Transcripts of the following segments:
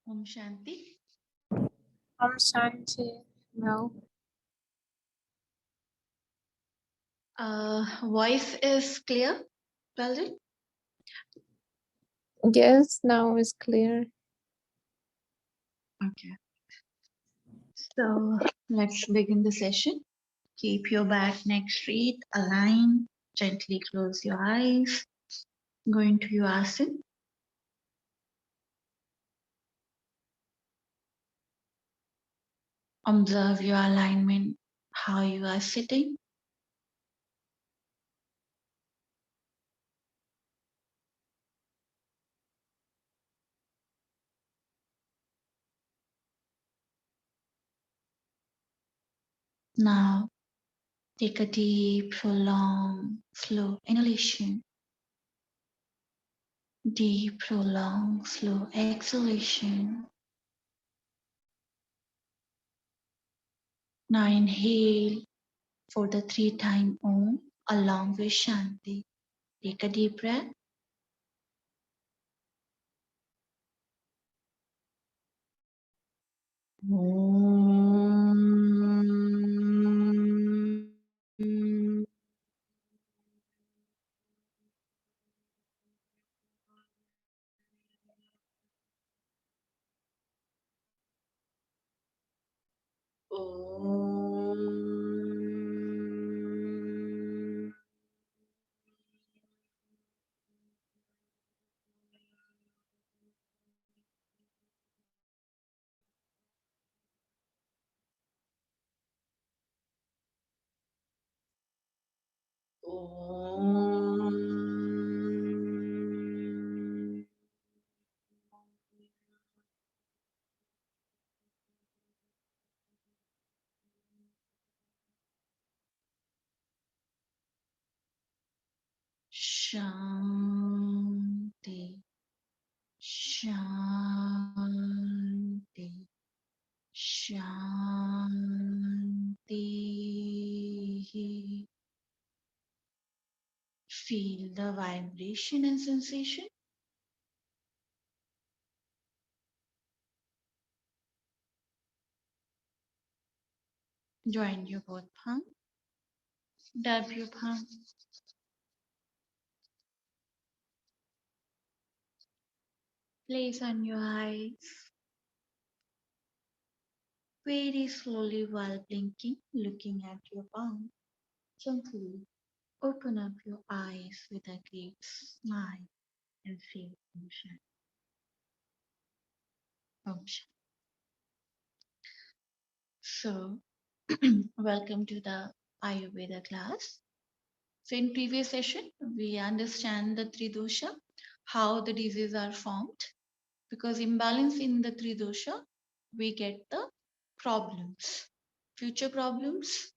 Om Shanti. Om Shanti. No. Voice is clear, Weldon? Yes, now is clear. Okay. So let's begin the session. Keep your back, neck straight, align, gently close your eyes. Go into your asana. Observe your alignment, how you are sitting. Now, take a deep, prolonged, slow inhalation. Deep, prolonged, slow exhalation. Now inhale for the 3-time Om along with Shanti. Take a deep breath. Shanti, Shanti, Shanti. Feel the vibration and sensation. Join your both palm. Dab your palm. Place on your eyes. Very slowly while blinking, looking at your palm. Gently open up your eyes with a great smile and feel Om Shanti. Om Shanti. So, welcome to the Ayurveda class. So, in previous session, we understand the three dosha, how the diseases are formed. Because imbalance in the three dosha, we get the problems, future problems,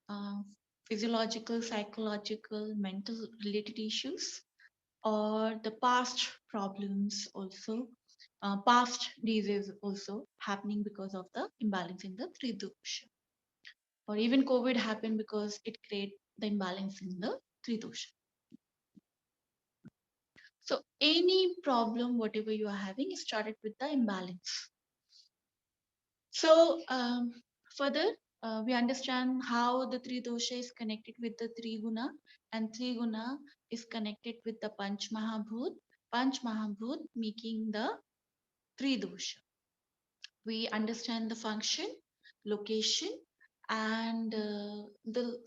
uh, physiological, psychological, mental related issues, or the past problems also, past disease also happening because of the imbalance in the three dosha. Or even COVID happened because it created the imbalance in the three dosha. So any problem, whatever you are having, is started with the imbalance. So further, we understand how the three dosha is connected with the three guna, and three guna is connected with the Panch Mahabhut making the three dosha. We understand the function, location, and the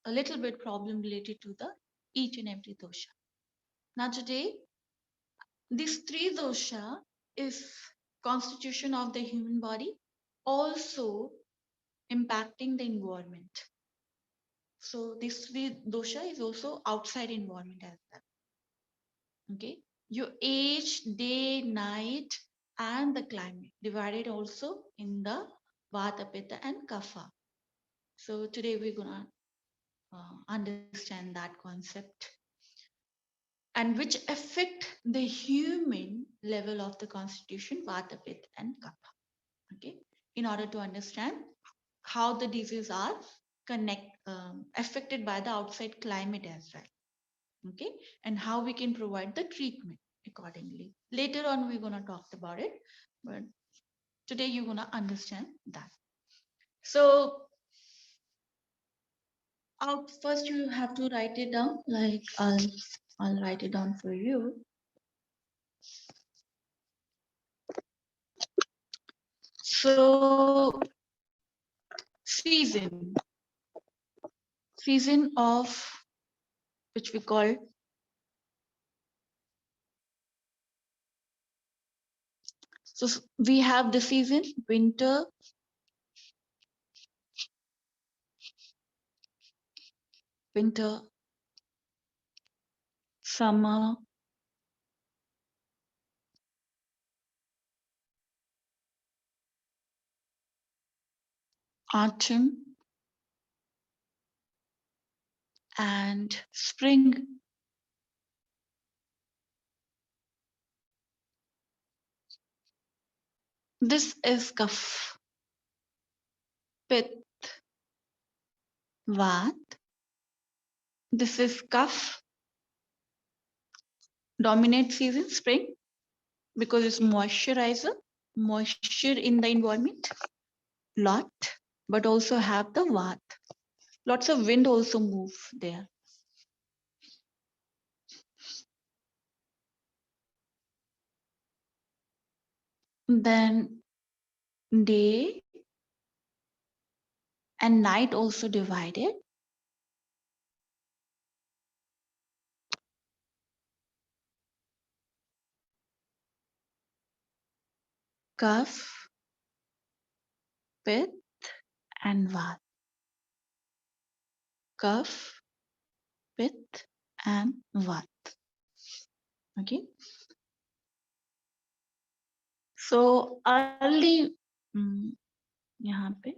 a little bit problem related to the each and every dosha. Now today, this three dosha is constitution of the human body, also impacting the environment. So this three dosha is also outside environment as well. Okay, your age, day, night, and the climate divided also in the Vata, Pitta, and Kapha. So today we're gonna understand that concept and which affect the human level of the constitution, Vata, Pitta, and Kapha. Okay, in order to understand how the diseases are affected by the outside climate as well. Okay, and how we can provide the treatment accordingly. Later on, we're gonna talk about it, but Today you're gonna understand that. So out first you have to write it down. Like I'll write it down for you. So season, season of which we call so we have the season winter, winter, summer, autumn, and spring. This is Kaf, Pit, Vat. This is Kaf, dominate season, spring, because it's moisturizer, moisture in the environment, lot, but also have the Vat. Lots of wind also move there. Then day and night also divided. Kaf, Pit, and Vat. Kaf, Pit, and Vat. Okay. So early यहाँ पे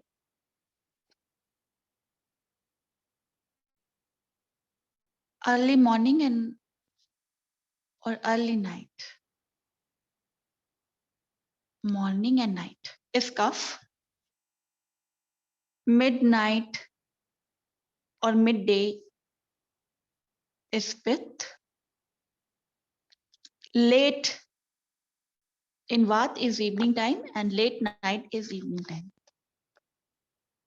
early morning and or early night. Morning and night is Kaf. Midnight or midday is Pit. Late in Vat is evening time and late night is evening time.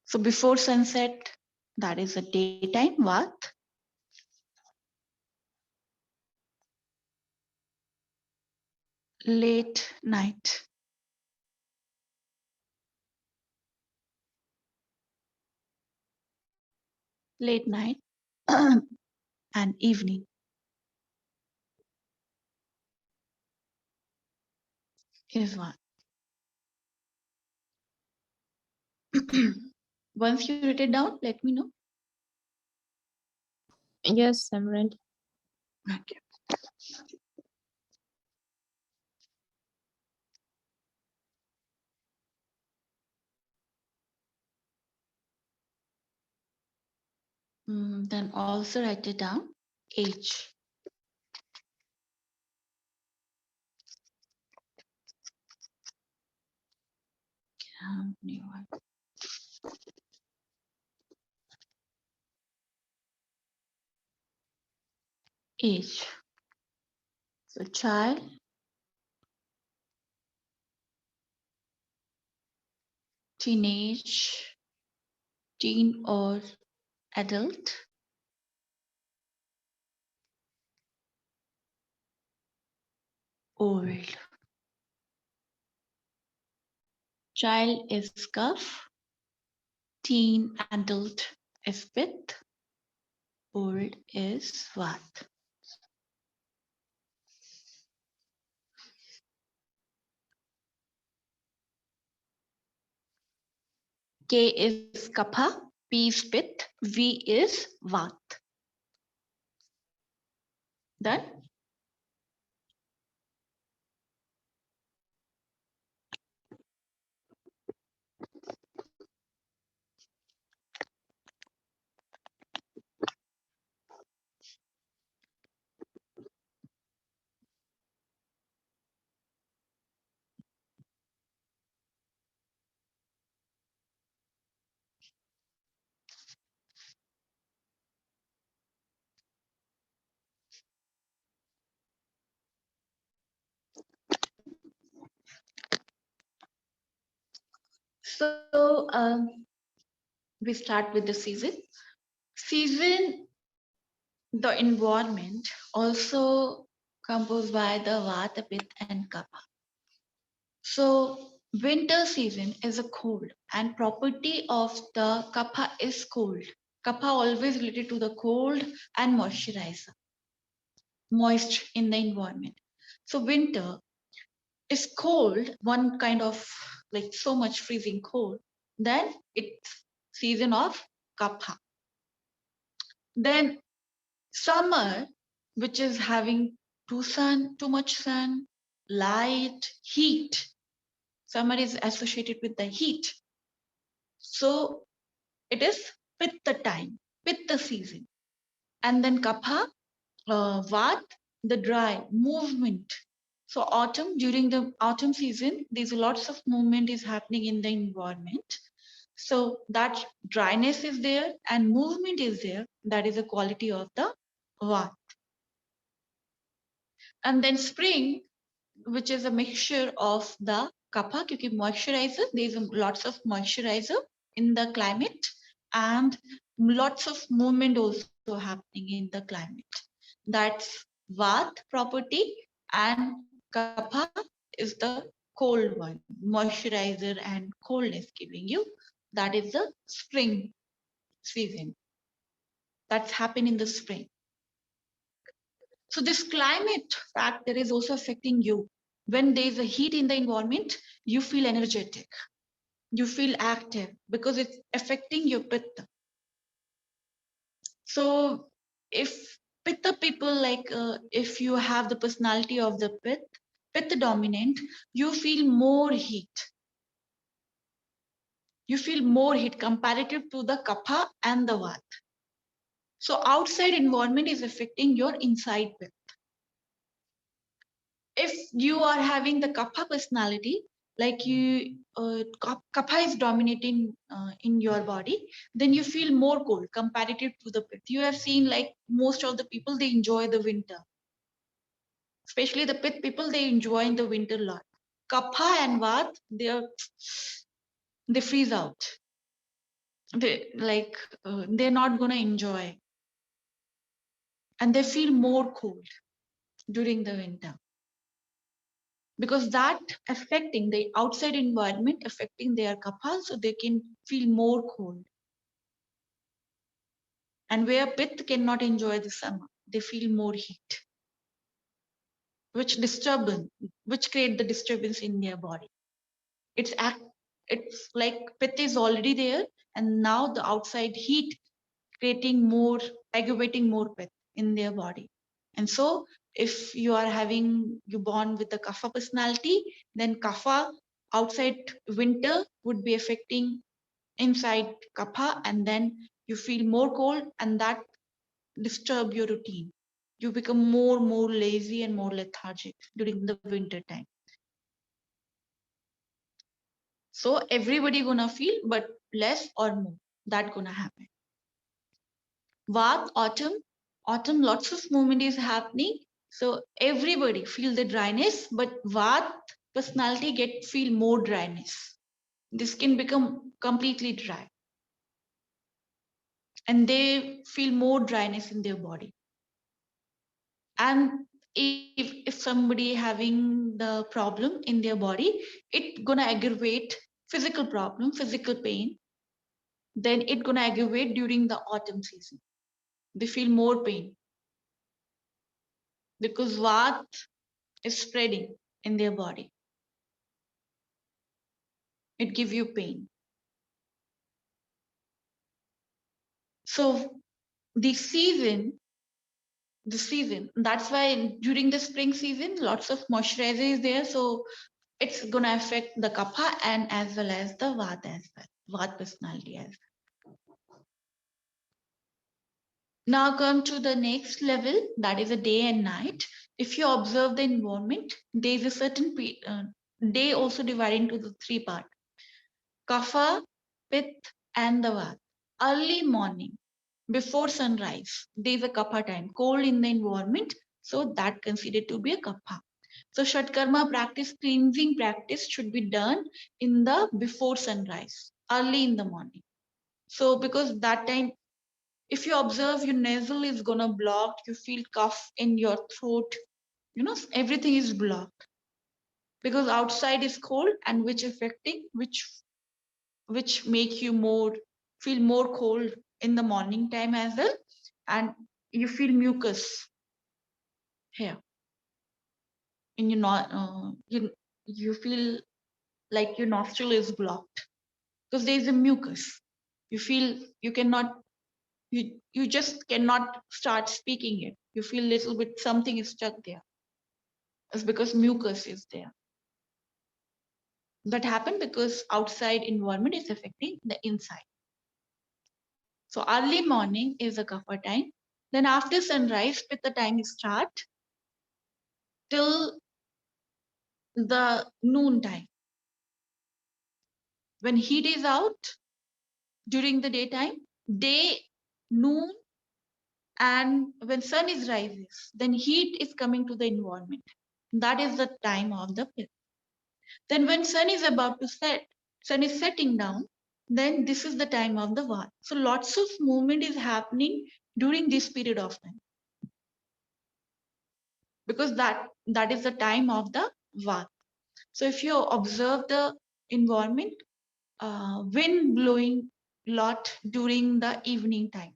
So before sunset, that is the daytime, Vat. Late night. Late night and evening is Vat. Once you write it down, let me know. Yes, I'm ready. Okay. Then also write it down. Age. New one. Age. So child, teenage, teen or adult, old. Child is Kaf, teen, adult is Pit, old is Vat. K is Kapha, P is Pit, V is Vat. Done? So we start with the season. Season, the environment also composed by the Vata, Pitta and Kapha. So winter season is a cold and property of the Kapha is cold. Kapha always related to the cold and moisturizer, moist in the environment. So winter is cold, one kind of like so much freezing cold. Then it's season of Kapha. Then summer, which is having too much sun, light, heat. Summer is associated with the heat. So it is Pitta time, Pitta season. And then Kapha, Vat, the dry movement. So autumn, during the autumn season, there's lots of movement is happening in the environment. So that dryness is there and movement is there. That is a quality of the Vat. And then spring, which is a mixture of the kapha, क्योंकि moisturizer, there's lots of moisturizer in the climate and lots of movement also happening in the climate. That's Vat property and kapha is the cold one, moisturizer and coldness giving you. That is the spring season. That's happened in the spring. So this climate factor is also affecting you. When there is a heat in the environment, you feel energetic, you feel active because it's affecting your pitta. So if pitta people if you have the personality of the pitta dominant, you feel more heat. You feel more heat comparative to the kapha and the vat. So outside environment is affecting your inside pitta. If you are having the kapha personality, like you kapha is dominating in your body, then you feel more cold comparative to the pit. You have seen like most of the people, they enjoy the winter, especially the pit people, they enjoy in the winter a lot. Kapha and vat, they freeze out. They're not gonna enjoy, and they feel more cold during the winter, because that affecting the outside environment affecting their kapha, so they can feel more cold. And where pith cannot enjoy the summer, they feel more heat, which create the disturbance in their body. It's like pith is already there, and now the outside heat creating more, aggravating more pith in their body. And so if you born with the kapha personality, then kapha outside winter would be affecting inside kapha, and then you feel more cold, and that disturb your routine. You become more lazy and more lethargic during the winter time. So everybody gonna feel, but less or more, that gonna happen. Vat, autumn, lots of movement is happening. So everybody feel the dryness, but Vat personality feel more dryness. The skin become completely dry, and they feel more dryness in their body. And if somebody having the problem in their body, it gonna aggravate physical problem, physical pain, then it gonna aggravate during the autumn season. They feel more pain because what is spreading in their body, it give you pain. So the season, that's why during the spring season lots of moisturizer is there, so it's gonna affect the kapha and as well as the vat as well, vat personality as well. Now come to the next level, that is a day and night. If you observe the environment, there is a certain day also divided into the three parts: kapha, pith, and the vat. Early morning, before sunrise, there is a kapha time, cold in the environment, so that considered to be a kapha. So Shatkarma practice, cleansing practice should be done in the before sunrise, early in the morning. So because that time, if you observe your nasal is gonna block, you feel cough in your throat, everything is blocked because outside is cold and which affecting which make you more feel more cold in the morning time as well, and you feel mucus here in your you feel like your nostril is blocked because there is a mucus. You feel you cannot you just cannot start speaking it. You feel little bit something is stuck there. It's because mucus is there. That happen because outside environment is affecting the inside. So early morning is a kapha time. Then after sunrise, with the time start till the noon time. When heat is out during the daytime, day, noon, and when sun is rises, then heat is coming to the environment. That is the time of the pill. Then when sun is about to set, sun is setting down, then this is the time of the Vat. So lots of movement is happening during this period of time because that is the time of the Vat. So if you observe the environment, wind blowing lot during the evening time.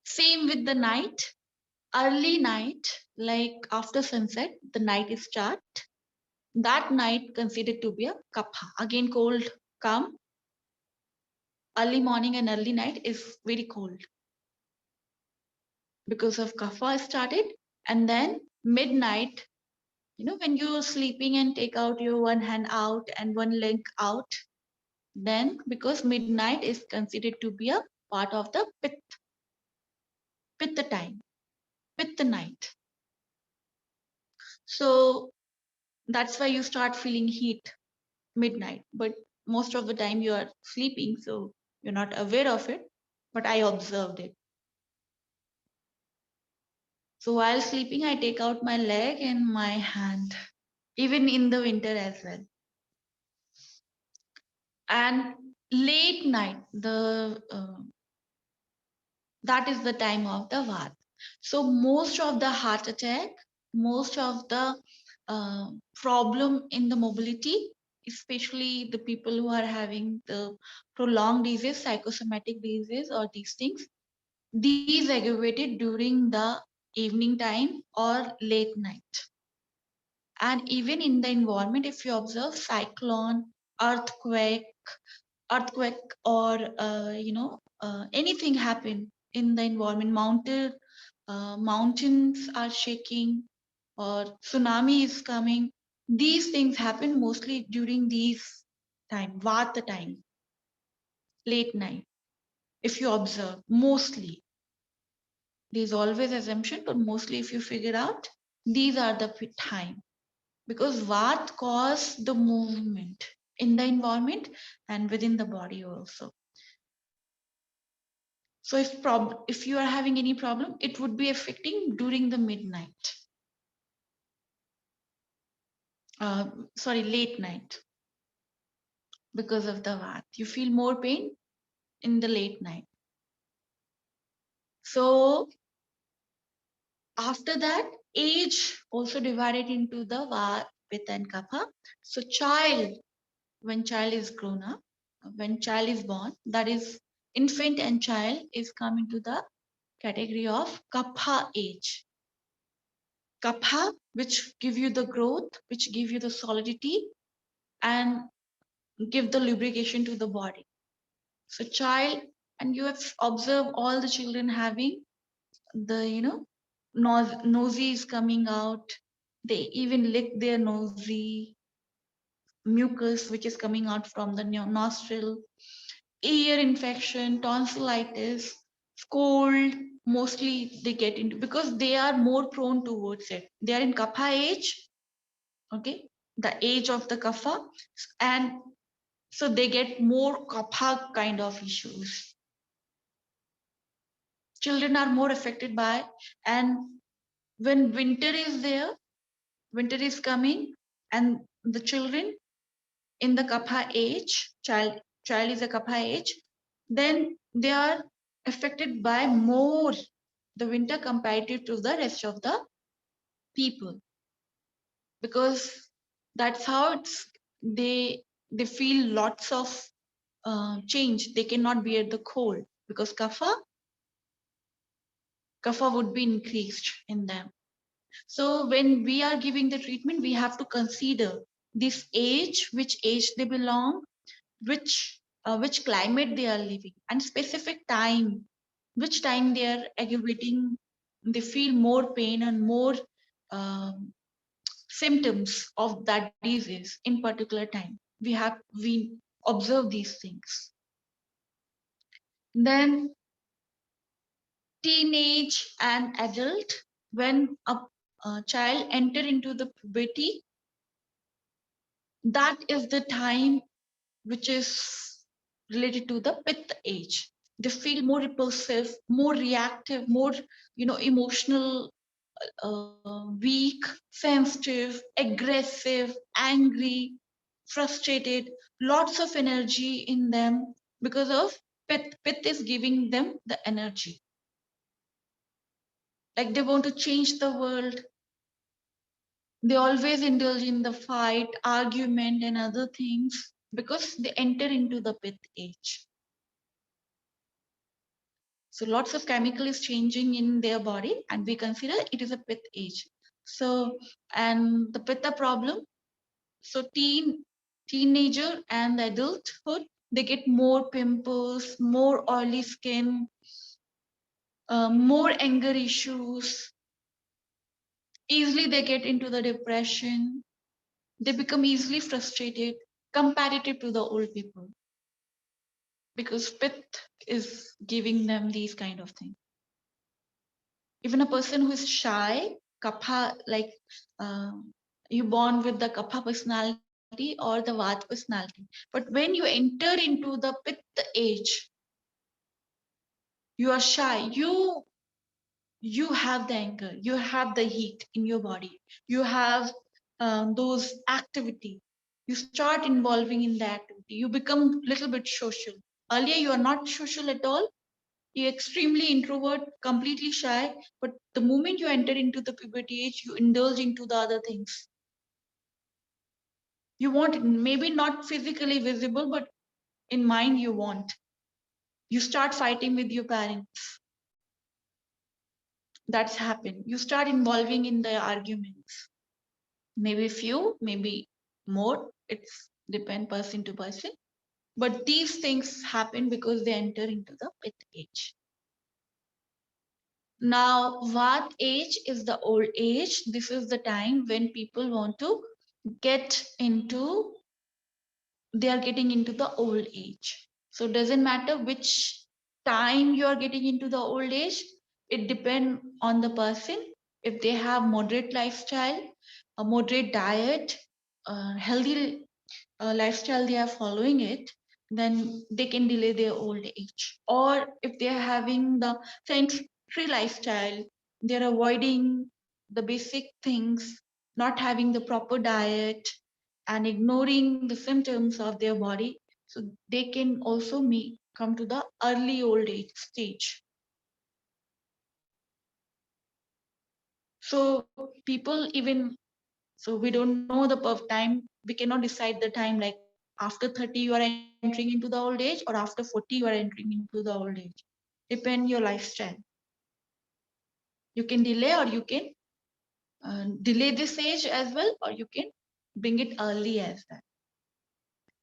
Same with the night, early night, like after sunset, the night is start. That night considered to be a kapha. Again, cold come. Early morning and early night is very cold because of kapha started. And then midnight, when you're sleeping and take out your one hand out and one leg out, then because midnight is considered to be a part of the pitta time, pitta night. So that's why you start feeling heat midnight. But most of the time you are sleeping, so you're not aware of it. But I observed it. So while sleeping, I take out my leg and my hand, even in the winter as well. And late night, that is the time of the Vat. So most of the heart attack, most of the problem in the mobility, especially the people who are having the prolonged disease, psychosomatic disease, or these things, these aggravated during the evening time or late night. And even in the environment, if you observe cyclone, earthquake, or anything happen in the environment, mountains are shaking or tsunami is coming. These things happen mostly during these time, Vata time, late night. If you observe, mostly there's always assumption, but mostly if you figure out, these are the time because what cause the movement in the environment and within the body also. So if you are having any problem, it would be affecting during the midnight. Sorry, late night because of the vat. You feel more pain in the late night. So after that, age also divided into the vat, pitta, and kapha. So when child is grown up, when child is born, that is infant and child is coming to the category of kapha age. Kapha, which give you the growth, which give you the solidity and give the lubrication to the body. So child, and you have observed all the children having the, nosy is coming out. They even lick their nosy, mucus, which is coming out from the nostril, ear infection, tonsillitis, cold, mostly they get into because they are more prone towards it. They are in kapha age, okay, the age of the kapha, and so they get more kapha kind of issues. Children are more affected by, and when winter is there, winter is coming, and the children in the kapha age, child is a kapha age, then they are affected by more the winter comparative to the rest of the people, because that's how they feel lots of change. They cannot bear the cold because kapha would be increased in them. So when we are giving the treatment, we have to consider this age, which age they belong, which climate they are living, and specific time, which time they are aggravating, they feel more pain and more um, symptoms of that disease in particular time. We observe these things. Then teenage and adult, when a child enter into the puberty, that is the time which is related to the pith age. They feel more repulsive, more reactive, more emotional, weak, sensitive, aggressive, angry, frustrated, lots of energy in them because of pith. Pith is giving them the energy. Like they want to change the world. They always indulge in the fight, argument, and other things because they enter into the pith age. So lots of chemical is changing in their body, and we consider it is a pith age. So, and the pitta problem. So teenager and adulthood, they get more pimples, more oily skin, more anger issues. Easily they get into the depression. They become easily frustrated comparative to the old people because pith is giving them these kind of things. Even a person who is shy, kapha, like uh, you born with the kapha personality or the vat personality, but when you enter into the pitta age, you are shy. You have the anger, you have the heat in your body, you have those activity. You start involving in the activity. You become little bit social. Earlier, you are not social at all. You're extremely introvert, completely shy, but the moment you enter into the puberty age, you indulge into the other things. You want it, maybe not physically visible, but in mind you want. You start fighting with your parents. That's happened. You start involving in the arguments. Maybe few, maybe more. It's depend person to person. But these things happen because they enter into the pit age. Now, what age is the old age? This is the time when people want to get into, they are getting into the old age. So it doesn't matter which time you are getting into the old age. It depends on the person. If they have moderate lifestyle, a moderate diet, healthy lifestyle they are following it, then they can delay their old age. Or if they are having the sedentary lifestyle, they're avoiding the basic things, not having the proper diet, and ignoring the symptoms of their body, so they can also come to the early old age stage. So people even, so we don't know the perfect time. We cannot decide the time, like after 30 you are entering into the old age, or after 40 you are entering into the old age. Depend your lifestyle. You can delay, or you can delay this age as well, or you can bring it early as well.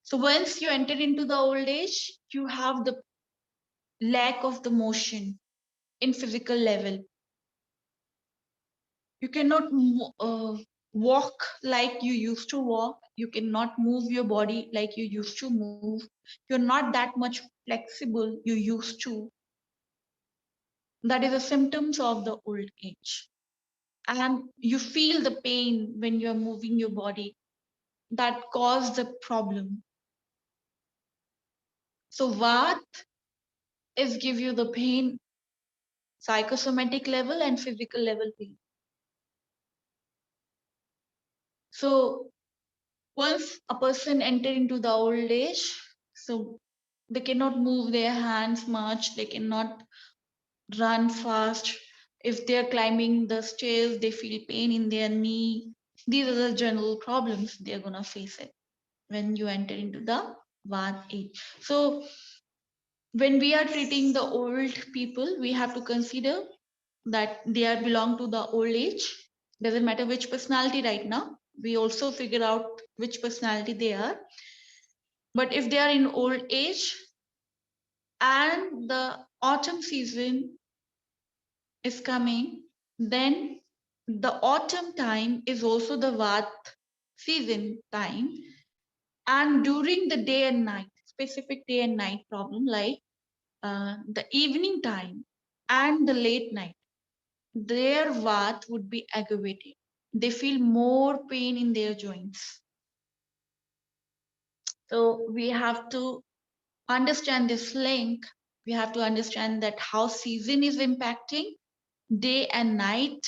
So once you enter into the old age, you have the lack of the motion in physical level. You cannot walk like you used to walk. You cannot move your body like you used to move. You're not that much flexible you used to. That is the symptoms of the old age. And you feel the pain when you're moving your body. That caused the problem. So what is give you the pain, psychosomatic level and physical level pain. So once a person enter into the old age, so they cannot move their hands much, they cannot run fast. If they're climbing the stairs, they feel pain in their knee. These are the general problems they're gonna face it when you enter into the Vata age. So when we are treating the old people, we have to consider that they are belong to the old age. Doesn't matter which personality right now. We also figure out which personality they are. But if they are in old age and the autumn season is coming, then the autumn time is also the Vat season time. And during the day and night, specific day and night problem like the evening time and the late night, their Vat would be aggravated. They feel more pain in their joints. So we have to understand this link. We have to understand that how season is impacting, day and night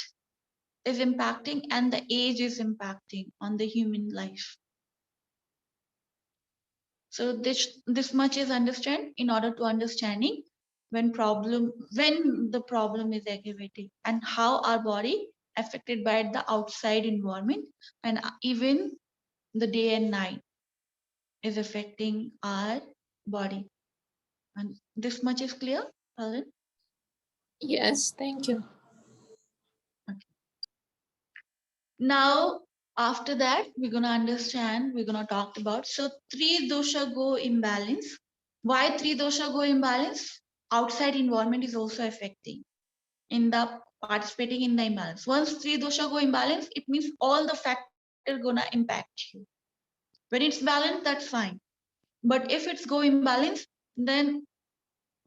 is impacting, and the age is impacting on the human life. So this much is understand in order to understanding when the problem is aggravating and how our body affected by the outside environment, and even the day and night is affecting our body. And this much is clear, Alan? Yes, thank you. Okay. Now, after that, we're going to understand, we're going to talk about. So, three dosha go imbalance. Why three dosha go imbalance? Outside environment is also affecting in the participating in the imbalance. Once three dosha go imbalance, it means all the factor gonna impact you. When it's balanced, that's fine. But if it's go imbalance, then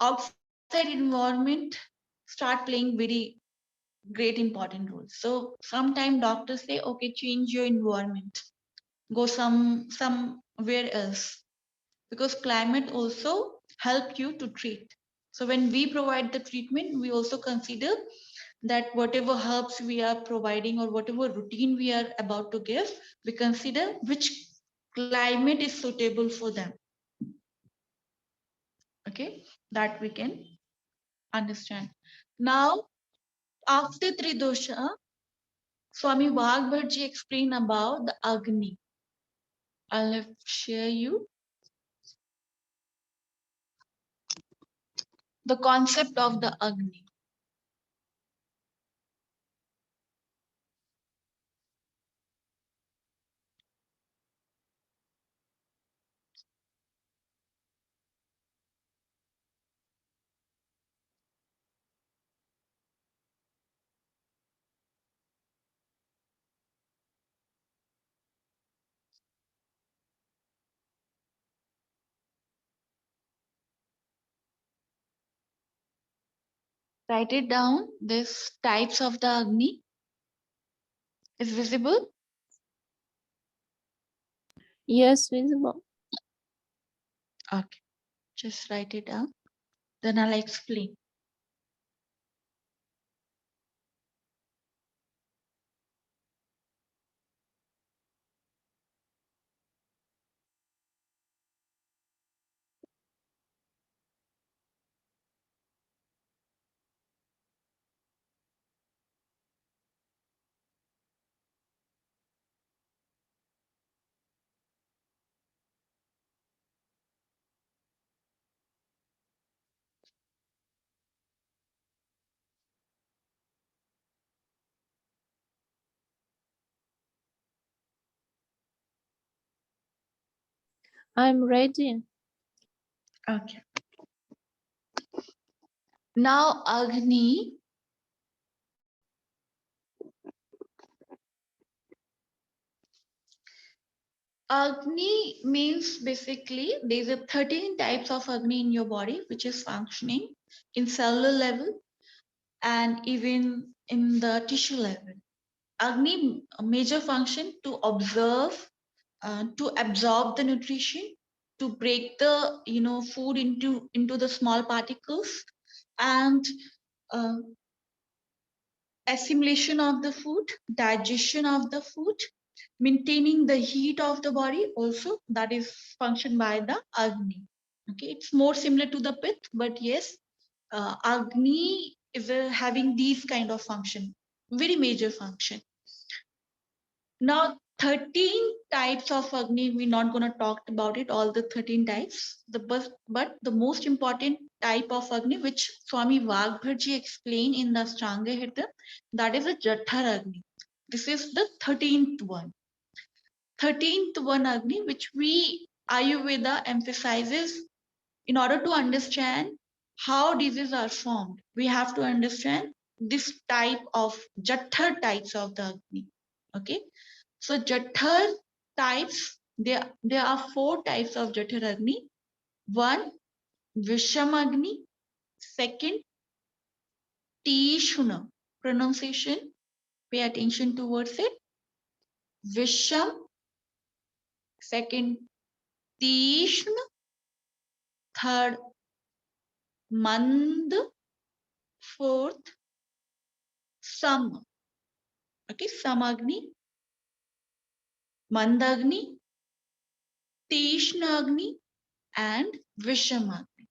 outside environment start playing very great important role. So sometimes doctors say, okay, change your environment, go somewhere else, because climate also help you to treat. So when we provide the treatment, we also consider that whatever herbs we are providing or whatever routine we are about to give, we consider which climate is suitable for them. Okay, that we can understand. Now, after Tridosha, Swami Vagbharji explained about the Agni. I'll share you the concept of the Agni. Write it down. This types of the Agni is visible. Yes, visible. Okay, just write it down. Then I'll explain. I'm ready. Okay. Now Agni. Agni means basically there's a 13 types of Agni in your body, which is functioning in cellular level and even in the tissue level. Agni major function to observe, to absorb the nutrition, to break the food into the small particles, and uh, assimilation of the food, digestion of the food, Maintaining the heat of the body also, that is functioned by the Agni. Okay, it's more similar to the Pith, but yes, Agni is having these kind of function, very major function. Now, 13 types of Agni, we're not going to talk about it, all the 13 types. But the most important type of Agni, which Swami Vagbharji explained in the Ashtanga Hridaya, that is a Jathar Agni. This is the 13th one. 13th one Agni, which we Ayurveda emphasizes in order to understand how diseases are formed. We have to understand this type of Jathar types of the Agni. Okay. So Jathar types, there are 4 types of Jathar Agni. One, Visham Agni. Second, Tishuna. Pronunciation, pay attention towards it. Visham. Second, Tishna. Third, Mand. Fourth, Sam. Okay, Samagni, Mandagni, Tishnagni, and Vishamagni.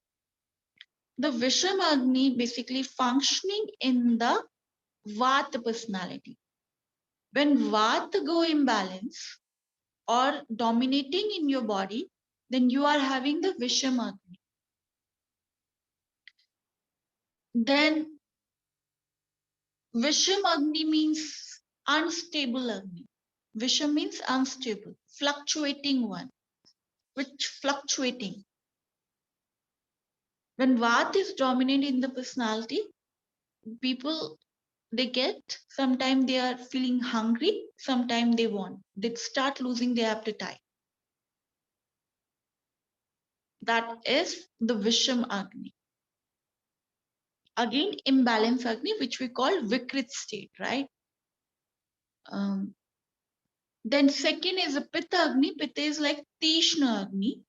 The Vishamagni basically functioning in the Vata personality. When Vata go imbalance or dominating in your body, then you are having the Vishamagni. Then Vishamagni means unstable Agni. Visham means unstable, fluctuating one, which fluctuating. When Vata is dominant in the personality, people they get, sometimes they are feeling hungry, sometimes they start losing their appetite. That is the Visham Agni. Again, imbalance Agni, which we call Vikrit state, right? Then second is a Pitta Agni. Pitta is like Tishna Agni.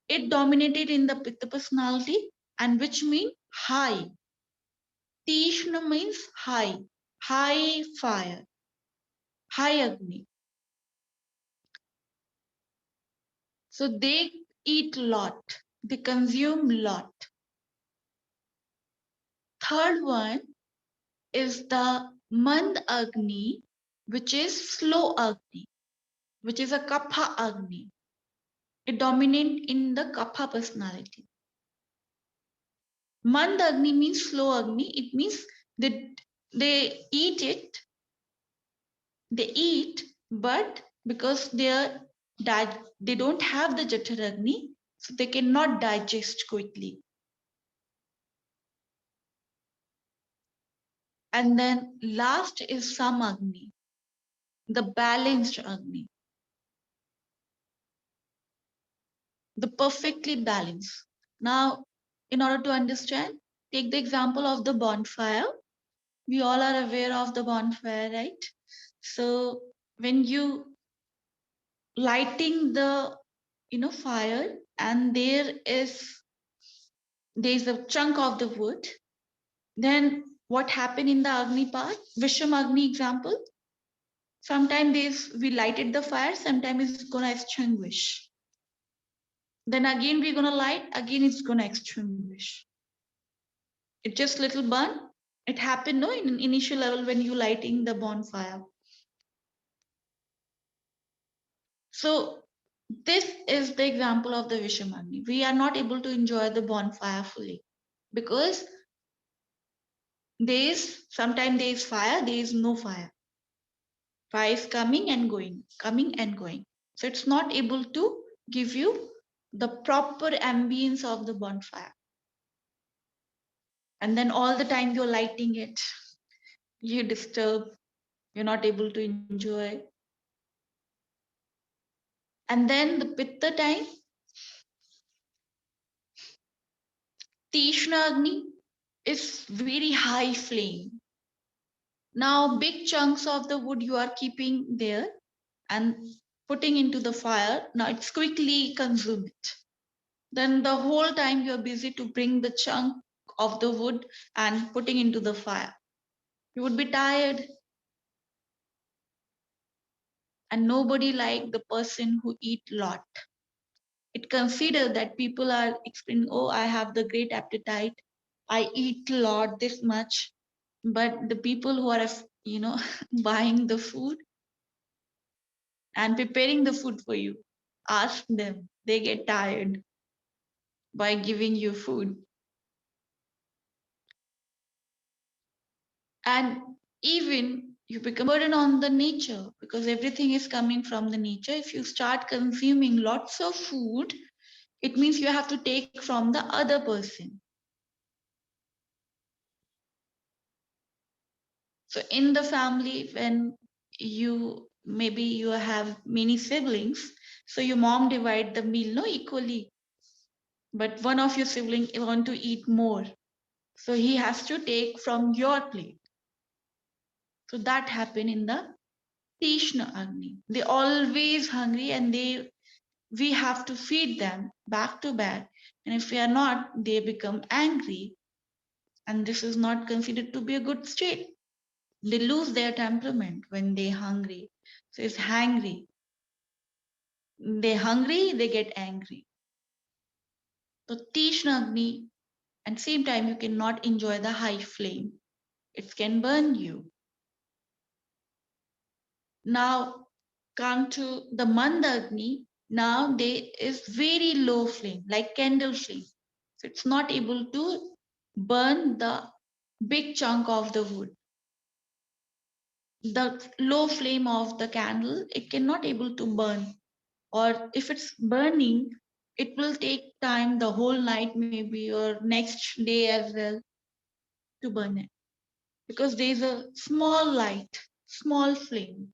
It dominated in the Pitta personality, and which mean high. Tishna means high, high fire, high Agni. So they eat lot, they consume lot. Third one is the Mand Agni, which is slow Agni, which is a Kapha Agni. It dominates in the Kapha personality. Mand Agni means slow Agni. It means they eat, but because they don't have the Jathar Agni, so they cannot digest quickly. And then last is Sam Agni, the balanced Agni, the perfectly balanced. Now, in order to understand, take the example of the bonfire. We all are aware of the bonfire, right? So when you lighting the fire and there's a chunk of the wood, then what happened in the Agni part? Visham Agni example. Sometimes we lighted the fire, sometimes it's gonna extinguish. Then again we're gonna light, again it's gonna extinguish. It just little burn. It happened no in initial level when you lighting the bonfire. So this is the example of the Vishamagni. We are not able to enjoy the bonfire fully because sometimes there is fire, there is no fire. Fire is coming and going, coming and going. So it's not able to give you the proper ambience of the bonfire. And then all the time you're lighting it, you disturb, you're not able to enjoy. And then the Pitta time, Tishna Agni is very high flame. Now big chunks of the wood you are keeping there and putting into the fire. Now it's quickly consumed. Then the whole time you're busy to bring the chunk of the wood and putting into the fire. You would be tired. and nobody like the person who eat lot. It considered that people are explaining, oh, I have the great appetite, I eat a lot this much, but the people who are, buying the food and preparing the food for you, ask them, they get tired by giving you food. And even you become burden on the nature, because everything is coming from the nature. If you start consuming lots of food, it means you have to take from the other person. So in the family, when maybe you have many siblings, so your mom divide the meal no equally, but one of your sibling want to eat more, so he has to take from your plate. So that happen in the Tishna Agni. They always hungry, and we have to feed them back to back. And if we are not, they become angry, and this is not considered to be a good state. They lose their temperament when they hungry. So it's hangry. They hungry, they get angry. So Tishna Agni, and same time you cannot enjoy the high flame. It can burn you. Now come to the Mandagni. Now there is very low flame, like candle flame. So it's not able to burn the big chunk of the wood. The low flame of the candle, it cannot able to burn. Or if it's burning, it will take time, the whole night maybe, or next day as well, to burn it. Because there is a small light, small flame.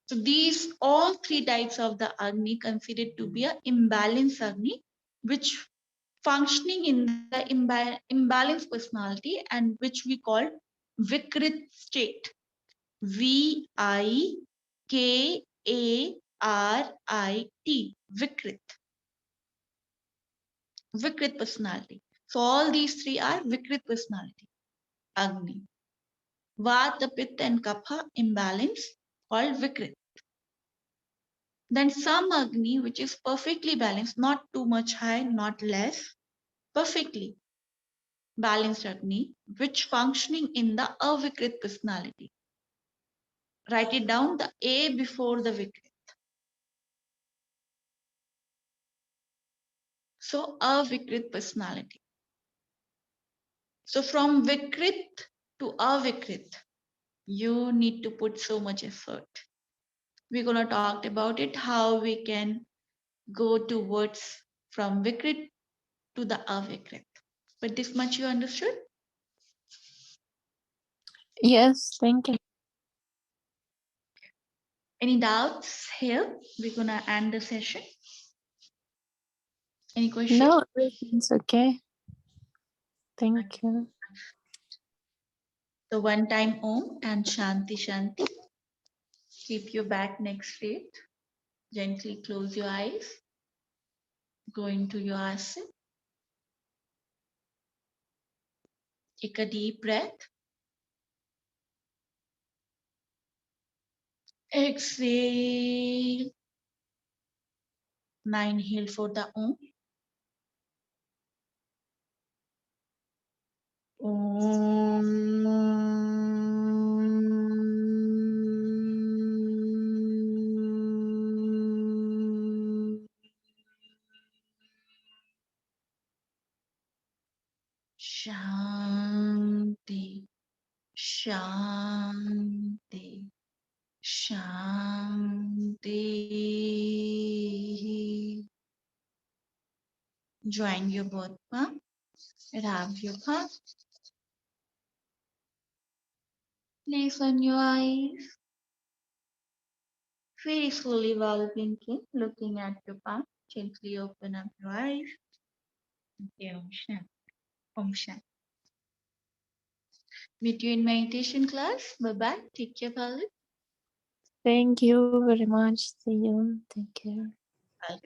So these all three types of the Agni considered to be a imbalanced Agni, which functioning in the imbalanced personality, and which we call Vikrit state. Vikrit. Vikrit. Vikrit personality. So all these three are Vikrit personality. Agni. Vata, Pitta and Kapha imbalance called Vikrit. Then some Agni which is perfectly balanced, not too much high, not less, perfectly balanced Agni, which functioning in the Avikrit personality. Write it down, the A before the Vikrit. So Avikrit personality. So from Vikrit to Avikrit, you need to put so much effort. We're going to talk about it, how we can go towards from Vikrit to the Avikrit. But this much you understood? Yes, thank you. Any doubts here? We're going to end the session. Any question? No, everything's okay. Thank you. The one time Om and Shanti Shanti. Keep your back neck straight. Gently close your eyes. Go into your asana. Take a deep breath. Exhale. Now inhale for the Om. Om. Shanti. Shanti. Shanti. Join your both palm. Rub your palm. Place on your eyes. Very slowly while blinking, looking at your palm. Gently open up your eyes. Okay, Om Shanti. Om Shanti. Meet you in meditation class. Bye-bye. Take care, Bharat. Thank you very much. See you. Take care. Bye.